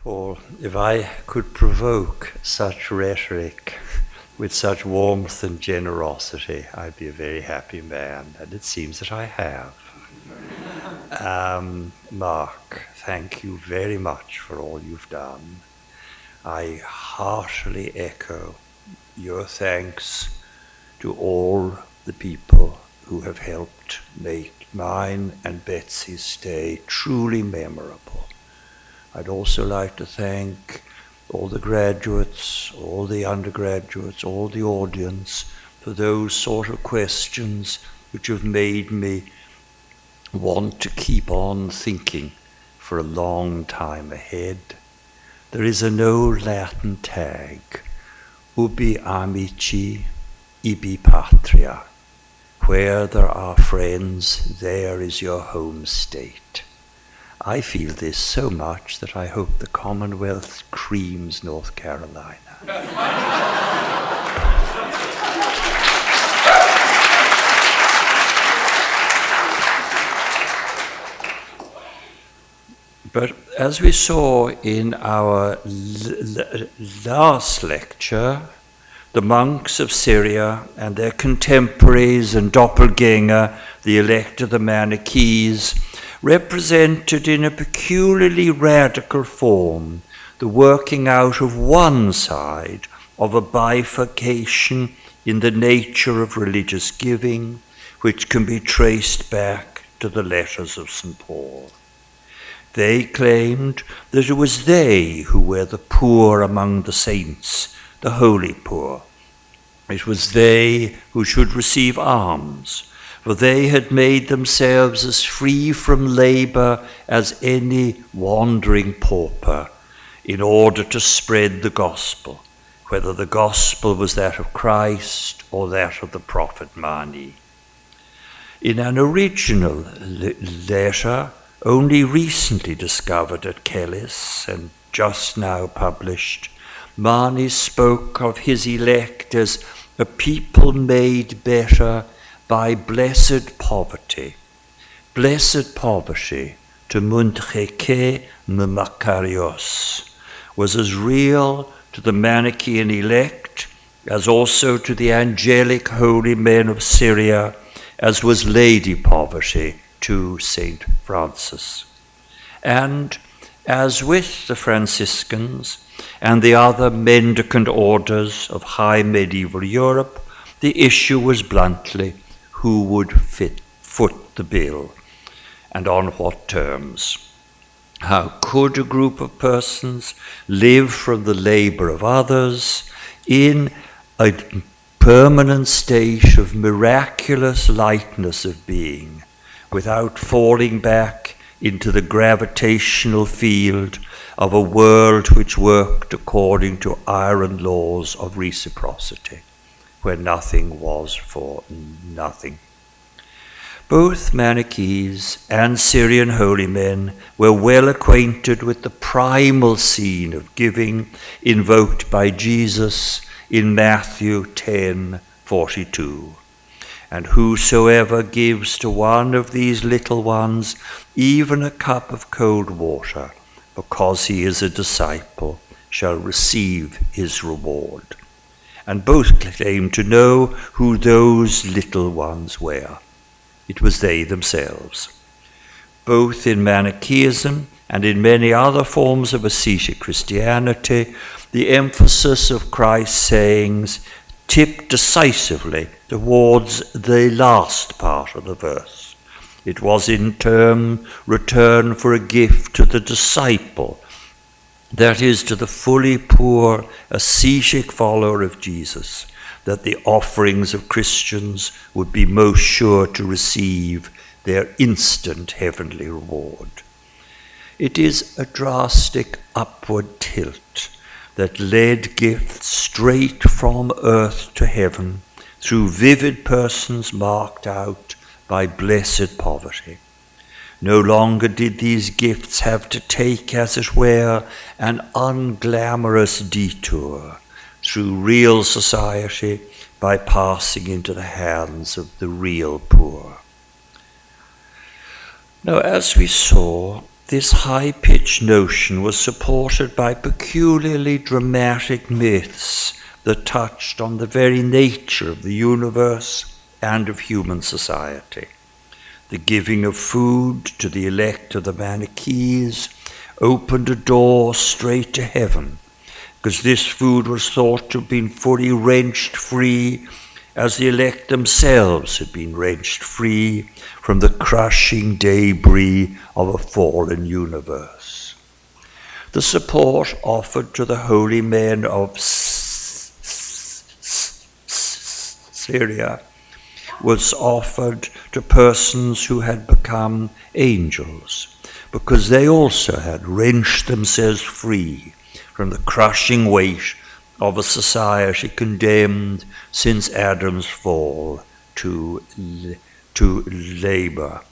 Paul, if I could provoke such rhetoric with such warmth and generosity, I'd be a very happy man, and it seems that I have. Mark, thank you very much for all you've done. I heartily echo your thanks to all the people who have helped make mine and Betsy's stay truly memorable. I'd also like to thank all the graduates, all the undergraduates, all the audience for those sort of questions which have made me want to keep on thinking for a long time ahead. There is an old Latin tag, ubi amici, ibi patria. Where there are friends, there is your home state. I feel this so much that I hope the Commonwealth creams North Carolina. But as we saw in our last lecture, the monks of Syria and their contemporaries and doppelganger, the elect of the Manichees, represented in a peculiarly radical form the working out of one side of a bifurcation in the nature of religious giving, which can be traced back to the letters of St. Paul. They claimed that it was they who were the poor among the saints, the holy poor. It was they who should receive alms, for they had made themselves as free from labor as any wandering pauper, in order to spread the gospel, whether the gospel was that of Christ or that of the prophet Mani. In an original letter, only recently discovered at Kellis and just now published, Mani spoke of his elect as a people made better by blessed poverty to muntreke me Makarios, was as real to the Manichaean elect as also to the angelic holy men of Syria as was Lady Poverty to Saint Francis. And as with the Franciscans and the other mendicant orders of high medieval Europe, the issue was bluntly who would foot the bill, and on what terms. How could a group of persons live from the labor of others in a permanent state of miraculous lightness of being, without falling back into the gravitational field of a world which worked according to iron laws of reciprocity, where nothing was for nothing? Both Manichees and Syrian holy men were well acquainted with the primal scene of giving invoked by Jesus in Matthew 10:42. And whosoever gives to one of these little ones even a cup of cold water, because he is a disciple, shall receive his reward. And both claimed to know who those little ones were. It was they themselves. Both in Manichaeism and in many other forms of ascetic Christianity, the emphasis of Christ's sayings tipped decisively towards the last part of the verse. It was in return for a gift to the disciple, that is, to the fully poor ascetic follower of Jesus, that the offerings of Christians would be most sure to receive their instant heavenly reward. It is a drastic upward tilt that led gifts straight from earth to heaven through vivid persons marked out by blessed poverty. No longer did these gifts have to take, as it were, an unglamorous detour through real society by passing into the hands of the real poor. Now, as we saw, This high-pitched notion was supported by peculiarly dramatic myths that touched on the very nature of the universe and of human society. The giving of food to the elect of the Manichees opened a door straight to heaven, because this food was thought to have been fully wrenched free, as the elect themselves had been wrenched free from the crushing debris of a fallen universe. The support offered to the holy men of Syria was offered to persons who had become angels, because they also had wrenched themselves free from the crushing weight of a society condemned since Adam's fall to labor.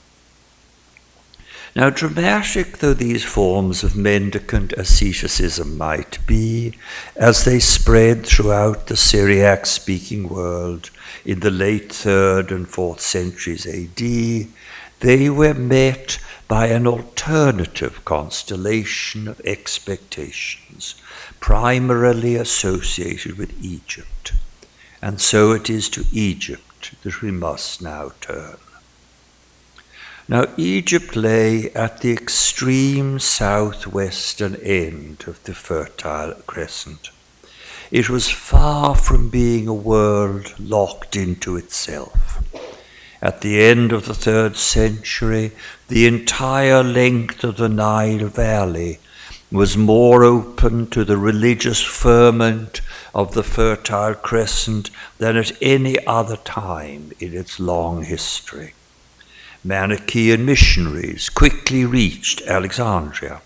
Now, dramatic though these forms of mendicant asceticism might be, as they spread throughout the Syriac-speaking world in the late 3rd and 4th centuries AD, they were met by an alternative constellation of expectations, primarily associated with Egypt. And so it is to Egypt that we must now turn. Now, Egypt lay at the extreme southwestern end of the Fertile Crescent. It was far from being a world locked into itself. At the end of the 3rd century, the entire length of the Nile Valley was more open to the religious ferment of the Fertile Crescent than at any other time in its long history. Manichaean missionaries quickly reached Alexandria.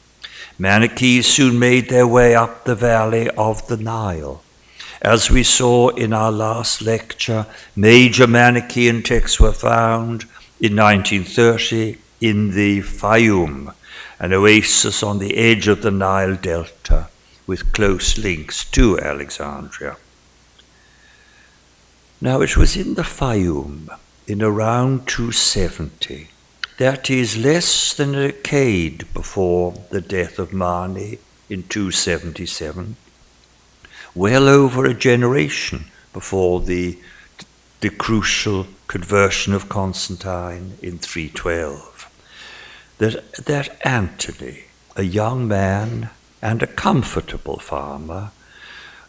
Manichees soon made their way up the valley of the Nile. As we saw in our last lecture, major Manichaean texts were found in 1930 in the Fayum, an oasis on the edge of the Nile Delta with close links to Alexandria. Now, it was in the Fayum in around 270, that is less than a decade before the death of Mani in 277, well over a generation before the crucial conversion of Constantine in 312, that Antony, a young man and a comfortable farmer,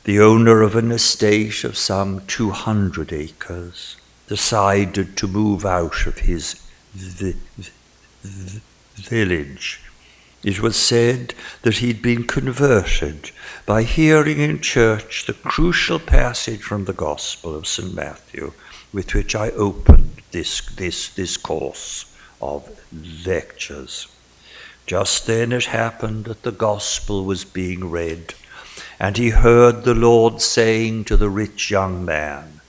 the owner of an estate of some 200 acres, decided to move out of his village. It was said that he'd been converted by hearing in church the crucial passage from the Gospel of St. Matthew, with which I opened this course of lectures. Just then it happened that the Gospel was being read, and he heard the Lord saying to the rich young man,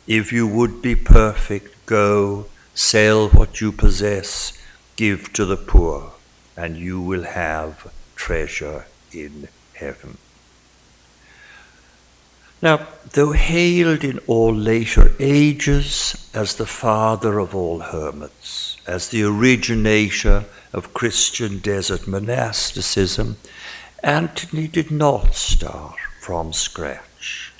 "If you would be perfect, go, sell what you possess, give to the poor, and you will have treasure in heaven." Now, though hailed in all later ages as the father of all hermits, as the originator of Christian desert monasticism, Antony did not start from scratch.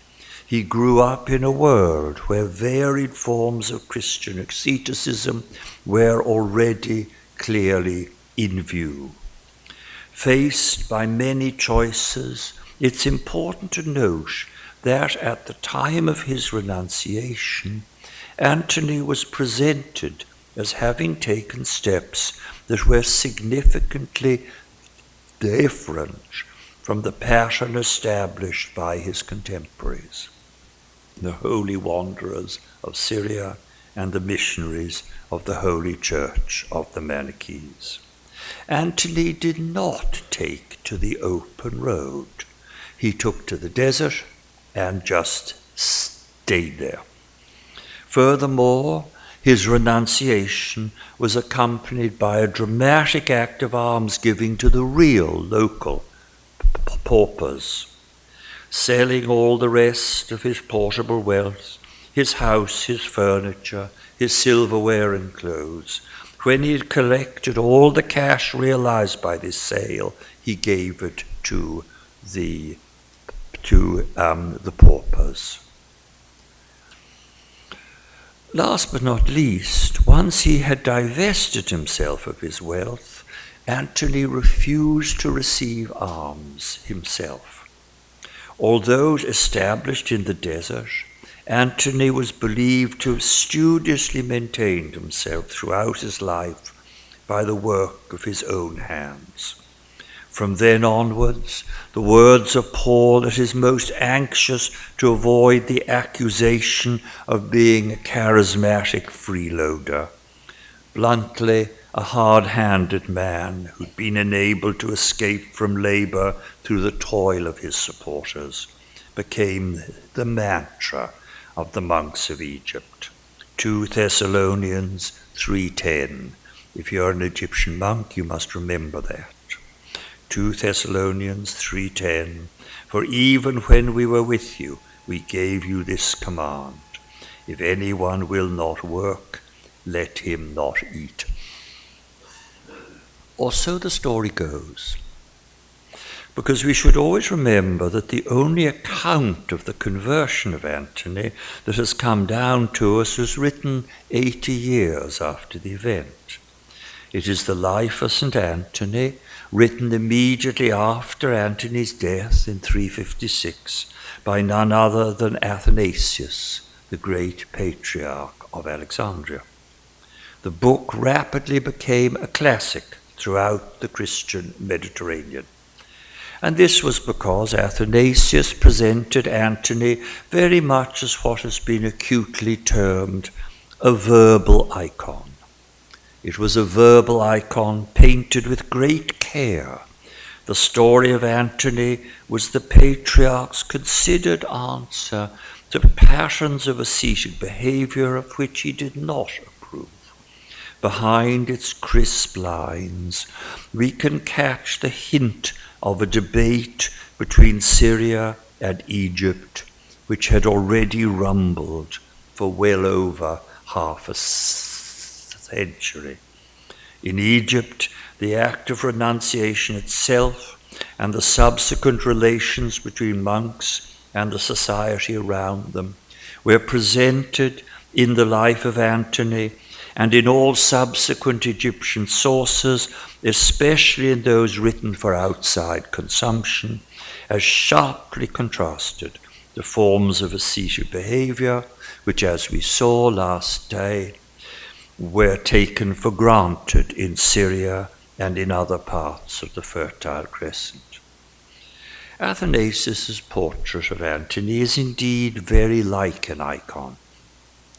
He grew up in a world where varied forms of Christian asceticism were already clearly in view. Faced by many choices, it's important to note that at the time of his renunciation, Antony was presented as having taken steps that were significantly different from the pattern established by his contemporaries, the holy wanderers of Syria and the missionaries of the Holy Church of the Manichees. Antony did not take to the open road. He took to the desert and just stayed there. Furthermore, his renunciation was accompanied by a dramatic act of almsgiving to the real local paupers, selling all the rest of his portable wealth, his house, his furniture, his silverware and clothes, When he had collected all the cash realized by this sale, he gave it to the paupers. Last but not least, once he had divested himself of his wealth, Antony refused to receive alms himself. Although established in the desert, Antony was believed to have studiously maintained himself throughout his life by the work of his own hands. From then onwards, the words of Paul that is most anxious to avoid the accusation of being a charismatic freeloader. Bluntly, a hard-handed man who'd been enabled to escape from labor through the toil of his supporters, became the mantra of the monks of Egypt. 2 Thessalonians 3:10. If you're an Egyptian monk, you must remember that. 2 Thessalonians 3:10. For even when we were with you, we gave you this command. If anyone will not work, let him not eat. Or so the story goes. Because we should always remember that the only account of the conversion of Antony that has come down to us was written 80 years after the event. It is the life of St. Antony, written immediately after Antony's death in 356 by none other than Athanasius, the great patriarch of Alexandria. The book rapidly became a classic throughout the Christian Mediterranean. And this was because Athanasius presented Antony very much as what has been acutely termed a verbal icon. It was a verbal icon painted with great care. The story of Antony was the patriarch's considered answer to patterns of ascetic behavior of which he did not approve. Behind its crisp lines, we can catch the hint of a debate between Syria and Egypt, which had already rumbled for well over half a century. In Egypt, the act of renunciation itself and the subsequent relations between monks and the society around them were presented in the life of Antony and in all subsequent Egyptian sources, especially in those written for outside consumption, as sharply contrasted the forms of ascetic behavior, which, as we saw last day, were taken for granted in Syria and in other parts of the Fertile Crescent. Athanasius' portrait of Antony is indeed very like an icon.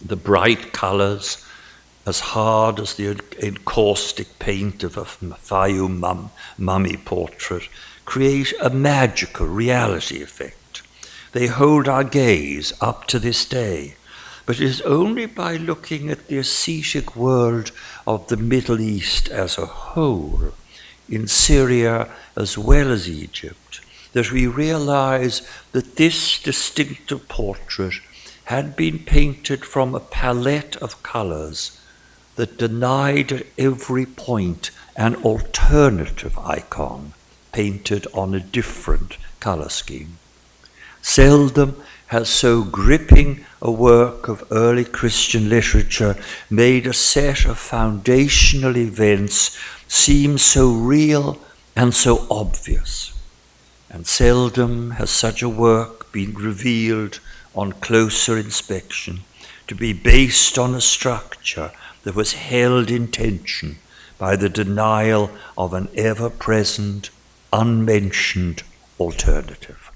The bright colours, as hard as the encaustic paint of a Fayum mummy portrait, create a magical reality effect. They hold our gaze up to this day, but it is only by looking at the ascetic world of the Middle East as a whole, in Syria as well as Egypt, that we realize that this distinctive portrait had been painted from a palette of colors that denied at every point an alternative icon painted on a different color scheme. Seldom has so gripping a work of early Christian literature made a set of foundational events seem so real and so obvious. And seldom has such a work been revealed on closer inspection to be based on a structure that was held in tension by the denial of an ever-present, unmentioned alternative.